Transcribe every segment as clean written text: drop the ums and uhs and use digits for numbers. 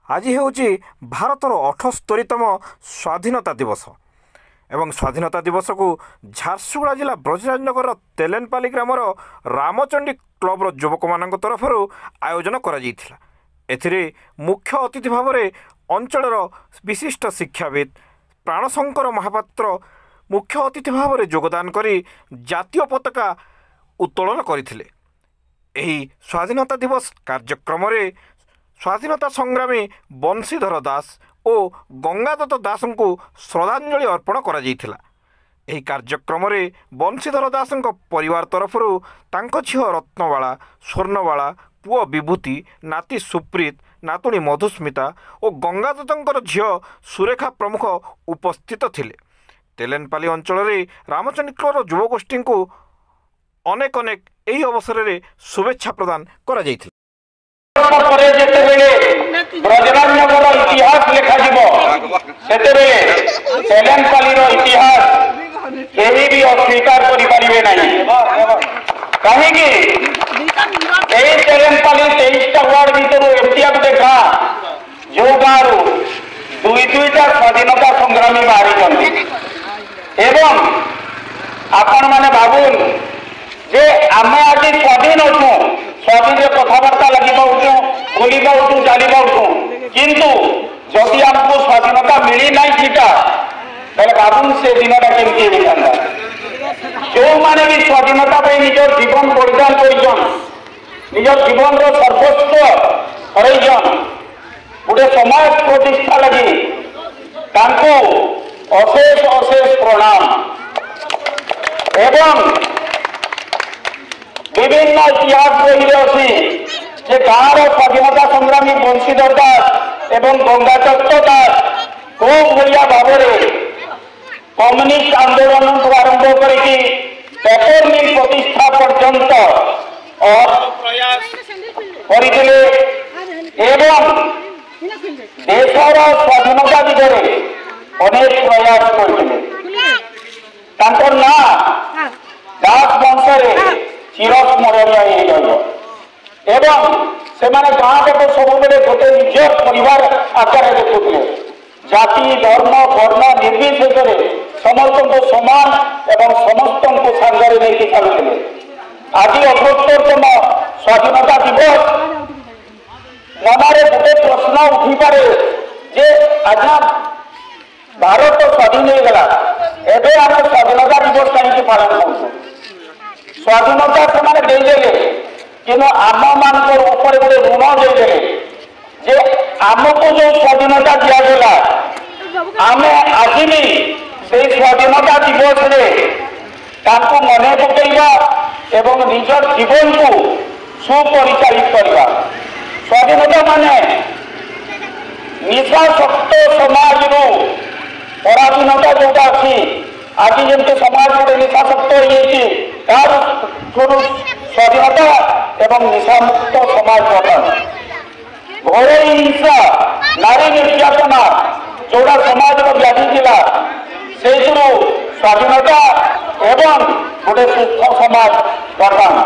आज ହେଉଛି ଭାରତର 78ତମ ସ୍ୱାଧୀନତା ଦିବସ ଏବଂ ସ୍ୱାଧୀନତା ଦିବସକୁ ଝାରସୁଗୁଡ଼ା ଜିଲ୍ଲା ବ୍ରଜରାଜନଗରର ତେଲେନପାଲି ଗ୍ରାମର ରାମଚଣ୍ଡୀ କ୍ଲବର ଯୁବକମାନଙ୍କ ତରଫରୁ ଆୟୋଜନ କରାଯାଇଥିଲା। ଏଥିରେ ମୁଖ୍ୟ ଅତିଥି ଭାବରେ ଅଞ୍ଚଳର ବିଶିଷ୍ଟ ଶିକ୍ଷାବିତ୍ ପ୍ରାଣଶଙ୍କର ମହାପାତ୍ର ମୁଖ୍ୟ ଅତିଥି ଭାବରେ ଯୋଗଦାନ କରି ଜାତୀୟ ପତାକା ଉତ୍ତୋଳନ କରିଥିଲେ। ଏହି ସ୍ୱାଧୀନତା ଦିବସ କାର୍ଯ୍ୟକ୍ରମରେ ସ୍ୱାଧୀନତା ସଂଗ୍ରାମୀ ବଂଶୀଧର ଦାସ ଓ ଗଙ୍ଗାଦତ୍ତ ଦାସଙ୍କୁ ଶ୍ରଦ୍ଧାଞ୍ଜଳି ଅର୍ପଣ କରାଯାଇଥିଲା। ଏହି କାର୍ଯ୍ୟକ୍ରମରେ ବଂଶୀଧର ଦାସଙ୍କ ପରିବାର ତରଫରୁ ତାଙ୍କ ଝିଅ ରତ୍ନବାଳା, ସ୍ୱର୍ଣ୍ଣବାଳା, ପୁଅ ବିଭୂତି, ନାତି ସୁପ୍ରୀତ, ନାତୁଣୀ ମଧୁସ୍ମିତା ଓ ଗଙ୍ଗାଦତ୍ତଙ୍କର ଝିଅ ସୁରେଖା ପ୍ରମୁଖ ଉପସ୍ଥିତ ଥିଲେ। ତେଲେନପାଲି ଅଞ୍ଚଳରେ ରାମଚଣ୍ଡୀ କ୍ଲବର ଯୁବଗୋଷ୍ଠୀଙ୍କୁ ଅନେକ ଏହି ଅବସରରେ ଶୁଭେଚ୍ଛା ପ୍ରଦାନ କରାଯାଇଥିଲା। ବ୍ରଜରାଜନଗର ଇତିହାସ ଲେଖାଯିବ ସେତେବେଳେ ତେଲେନପାଲିର ଇତିହାସ କେହି ବି ଅସ୍ୱୀକାର କରିପାରିବେ ନାହିଁ। କାହିଁକି ଏହି ତେଲେନପାଲି 23ଟା ୱାର୍ଡ ଭିତରୁ ଏମିତିଆ ଗୋଟେ ଗାଁ ଯୋଉ ଗାଁରୁ ଦୁଇଟା ସ୍ୱାଧୀନତା ସଂଗ୍ରାମୀ ବାହାରିଛନ୍ତି ଏବଂ ଆପଣମାନେ ଭାବୁନ୍ ଯେ ଆମେ ଆଜି ସ୍ୱାଧୀନ ଅଛୁ, ସ୍ୱାଧୀନରେ କଥାବାର୍ତ୍ତା ଲାଗି ପାଉଛୁ, ବୁଲି ପାଉଛୁ, ଚାଲି ପାଉଛୁ, କିନ୍ତୁ ଯଦି ଆମକୁ ସ୍ୱାଧୀନତା ମିଳି ନାହିଁ ସେଟା ତାହେଲେ ଭାବୁନ୍ ସେ ଦିନଟା କେମିତି ହେଇଥାନ୍ତା। ଯେଉଁମାନେ ବି ସ୍ୱାଧୀନତା ପାଇଁ ନିଜର ଜୀବନ ବଳିଦାନ କରିଛନ୍, ନିଜର ଜୀବନର ସର୍ବସ୍ୱ ହରେଇଛନ୍, ଗୋଟେ ସମାଜ ପ୍ରତିଷ୍ଠା ଲାଗି ତାଙ୍କୁ ଅଶେଷ ଅଶେଷ ପ୍ରଣାମ। ଏବଂ বিভিন্ন ইতিহাস বইরে অছি যে গাঁর স্বাধীনতা সংগ্রামী বংশীধর দাস এবং গঙ্গাদত্ত দাস খুব বড়িয়া ভাবে কম্যুনিস্ট আন্দোলন আরম্ভ করি পেপর মিল প্রতিষ্ঠা পর্যন্ত প্রয়াস করে এবং দেশর স্বাধীনতা দিগরে অনেক প্রয়াস করে তাঁর না দাস বংশরে চিরস্মরণীয় হয়ে রহব এবং সেমানে গাঁটাকে সবুলে গোটে নিজের পরিবার আকারে দেখুলে জাতি ধর্ম বর্ণ নির্বিশেষে সমস্ত সমান এবং সমস্ত সাংরে নেই চালুলে। আজ ৭৮তম স্বাধীনতা দিবস মনে গোটে প্রশ্ন উঠিপারে যে আজ্ঞা ভারত স্বাধীন হয়ে গলা, এবে আমি স্বাধীনতা দিবস কাহিঁকি পালন করছু। স্বাধীনতা সেমানে ଦେଇଦେଲେ কিন্তু ଆମମାନଙ୍କର ଉପରେ ଗୋଟେ ଋଣ ଦେଇଦେଲେ ଯେ ଆମକୁ ଯେଉଁ ସ୍ୱାଧୀନତା ଦିଆଗଲା ଆମେ ଆଜି ବି ସେଇ ସ୍ୱାଧୀନତା ଦିବସରେ ତାଙ୍କୁ ମନେ ପକାଇବା ଏବଂ ନିଜର ଜୀବନକୁ ସୁପରିଚାଳିତ କରିବା। ସ୍ୱାଧୀନତା ମାନେ ନିଶାସକ୍ତ ସମାଜରୁ ପରାଧୀନତା ଯେଉଁଟା ଅଛି, ଆଜି ଯେମିତି ସମାଜ ଗୋଟେ ନିଶାସକ୍ତ ହେଇଯାଇଛି ତାର ସ୍ୱାଧୀନତା ଏବଂ ନିଶାମୁକ୍ତ ସମାଜ ଗଠନ। ଘରୋଇ ହିଂସା, ନାରୀ ନିର୍ଯାତନା ଯୋଉଟା ସମାଜର ବ୍ୟାଧି ଥିଲା ସେଇଥିରୁ ସ୍ୱାଧୀନତା ଏବଂ ଗୋଟେ ସୁସ୍ଥ ସମାଜ ଗଠନ।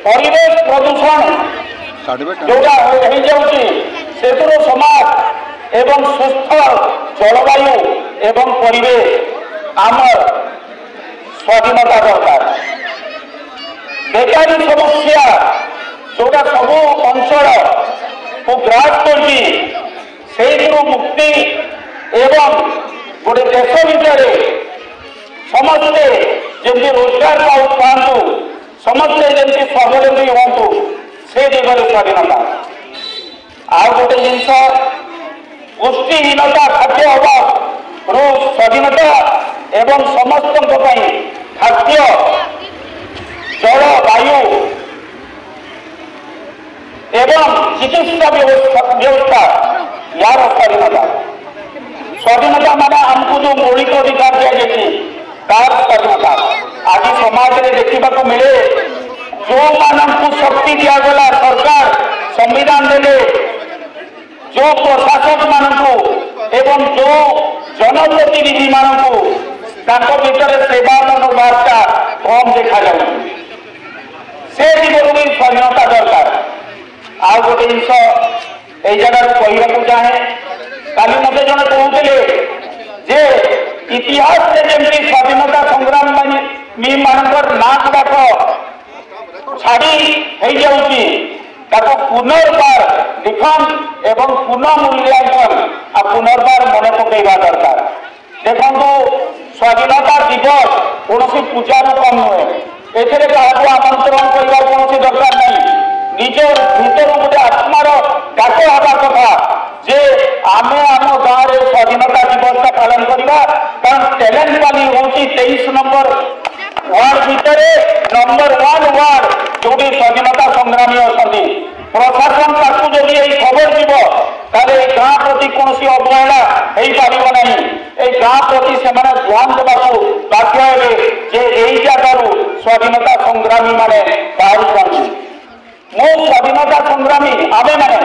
ପରିବେଶ ପ୍ରଦୂଷଣ ଯୋଉଟା ହେଇଯାଉଛି ସେଥିରୁ ସମାଜ ଏବଂ ସୁସ୍ଥ ଜଳବାୟୁ ଏବଂ ପରିବେଶ ଆମର ସ୍ୱାଧୀନତା ଦରକାର। ବେକାରୀ ସମସ୍ୟା ଯୋଉଟା ସବୁ ଅଞ୍ଚଳକୁ ଗ୍ରାସ କରିଛି ସେଇଥିରୁ ମୁକ୍ତି ଏବଂ ଗୋଟେ ଦେଶ ଭିତରେ ସମସ୍ତେ ଯେମିତି ରୋଜଗାର ପାଆନ୍ତୁ, ସମସ୍ତେ ଯେମିତି ସ୍ୱାବଲମ୍ବୀ ହୁଅନ୍ତୁ, ସେ ଦିଗରେ ସ୍ୱାଧୀନତା। ଆଉ ଗୋଟେ ଜିନିଷ ପୁଷ୍ଟିହୀନତା, ଖାଦ୍ୟ ଅଭାବରୁ ସ୍ୱାଧୀନତା ଏବଂ ସମସ୍ତଙ୍କ ପାଇଁ ଖାଦ୍ୟ, ଜଳ, ବାୟୁ ଏବଂ ଚିକିତ୍ସା ବ୍ୟବସ୍ଥା यार ସ୍ୱାଧୀନତା। ସ୍ୱାଧୀନତା ମାନେ ଆମକୁ ଯେଉଁ ମୌଳିକ ଅଧିକାର ଦିଆଯାଇଛି ତାର ସ୍ୱାଧୀନତା। ଆଜି ସମାଜରେ ଦେଖିବାକୁ ମିଳେ ଯେଉଁମାନଙ୍କୁ ଶକ୍ତି ଦିଆଗଲା, ସରକାର ସମ୍ବିଧାନ ଦେଲେ, ଯେଉଁ ପ୍ରଶାସକ ମାନଙ୍କୁ ଏବଂ ଯେଉଁ ଜନପ୍ରତିନିଧି ମାନଙ୍କୁ ତାଙ୍କ ଭିତରେ ସେବା ମନୋଭାବଟା କମ୍ ଦେଖାଯାଉଛି। ସେ ଦିଗରୁ ବି ସ୍ୱାଧୀନତା ଦରକାର। ଆଉ ଗୋଟେ ଜିନିଷ এই জায়গার কহিବାକୁ চাহে কালি মতে জনে কହୁଥିଲେ যে ইতিহাসে যেমনি স্বাধীনতা সংগ্রামী ମାନଙ୍କର ନାଁ ଗୁଡାକ ଛାଡ଼ି ହେଇଯାଉଛି ତାକୁ ପୁନର୍ବାର লিখন এবং পুনঃ মূল্যায়ন আর পুনর্বার মনে পকাইবা দরকার। দেখন্তু স্বাধীনতা দিবস কৌশি পূজার কম নুহে, এতে কাহাକୁ আমন্ত্রণ করা কৌশি দরকার নাই। নিজের ভিতর গোটে আত্মার ডাক হওয়া কথা যে আমি আম গাঁরে স্বাধীনতা দিবসটা পালন করা, কারণ তেলেনপালি হচ্ছে 23 নম্বর ওয়ার্ড ভিতরে নম্বর 1 ওয়ার্ড যোটি স্বাধীনতা সংগ্রামী অনেক। প্রশাসন তাকে যদি এই খবর দিব তাহলে এই গাঁ প্রতি কৌশি অবহেলা হয়ে পারিব না। এই গাঁ প্রতি সে ধ্যান দেওয়া বাধ্য হবে যে এই জায়গার স্বাধীনতা সংগ্রামী মানে বাহারি। মো স্বাধীনতা সংগ্রামী আমি মানে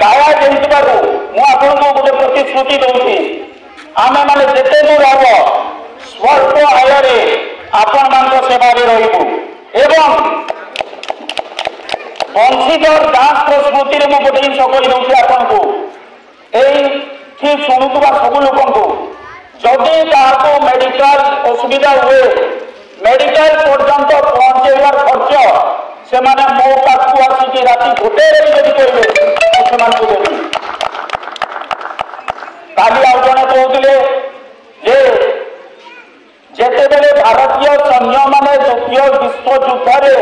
গায়া যেহেতু মু আপনার গোটে প্রতিশ্রুতি দৌছি আমি মানে যেতে দূর হব স্বল্প আୟରେ আপন মান সেবারে রহবু এবং বংশীধর দাস স্মৃতিরে মু গোটে জিনিস কই দৌছি আপনার এইটি শুণুবা সবু লোক যদি কাহাকে মেডিকাল অসুবিধা হুয়ে মেডিকাল পর্যন্ত পৌঁছাইবার খরচ সেমানে মো পাখু আসিকি রাতি গোটেরে যদি করবে সেমানকু দেবি। কালি আউ জনে কହୁଥିଲେ যে যেতেবেলে ভারতীয় সৈন্য মানে দ্বিতীয় বিশ্বযুদ্ধরে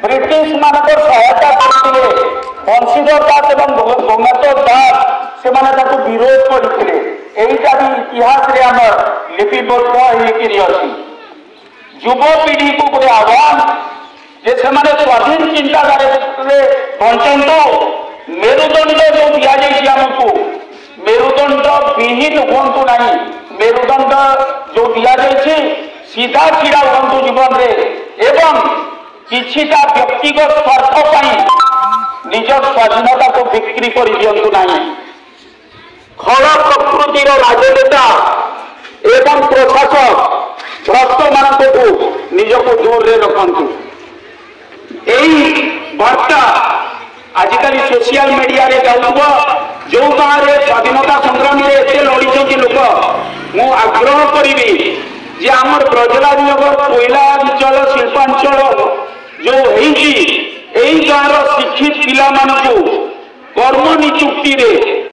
ব্রিটিশ মানকর সহায়তা করলে বংশীধর দাস এবং গঙ্গাধর দাস সেমানে তাকে বিরোধ করলে। এইটা भी ইতিহাসে আমার লিপিবদ্ধ হয়েকি অছি। যুবপিঢ়ি কু গোটে আহ্বান যে সেমানে স্বাধীন চিন্তাধারে বঞ্চন্তু। মেরুদণ্ড যে দিয়াযাইছি আমকু মেরুদণ্ড বিহীন হুঁতু না, মেরুদণ্ড যে দিয়াযাইছি সিধা ছিড়া হুঁতু জীবନରେ এবং কিছিটা ব্যক্তিগত স্বার্থ পাই নিজ স্বাধীনতাকে বিক্রি করে দিয়ন্তু না। খল প্রকৃতির রাজনেতা এবং প্রশাসক ভ্রষ্ট মানুষ নিজকে দূরে রখন্তু। এই বার্তা আজকাল সোশিয়াল মিডিয়ারে যাওয়া যে গাঁরে স্বাধীনতা সংগ্রামী এতে লড়িছেন লোক মু আগ্রহ করিবি যে আমার ব্রজরাজনগর কোইলাঞ্চল শিল্পাঞ্চল যে হয়েছি এই গাঁর শিক্ষিত পিলা কর্ম নিযুক্তি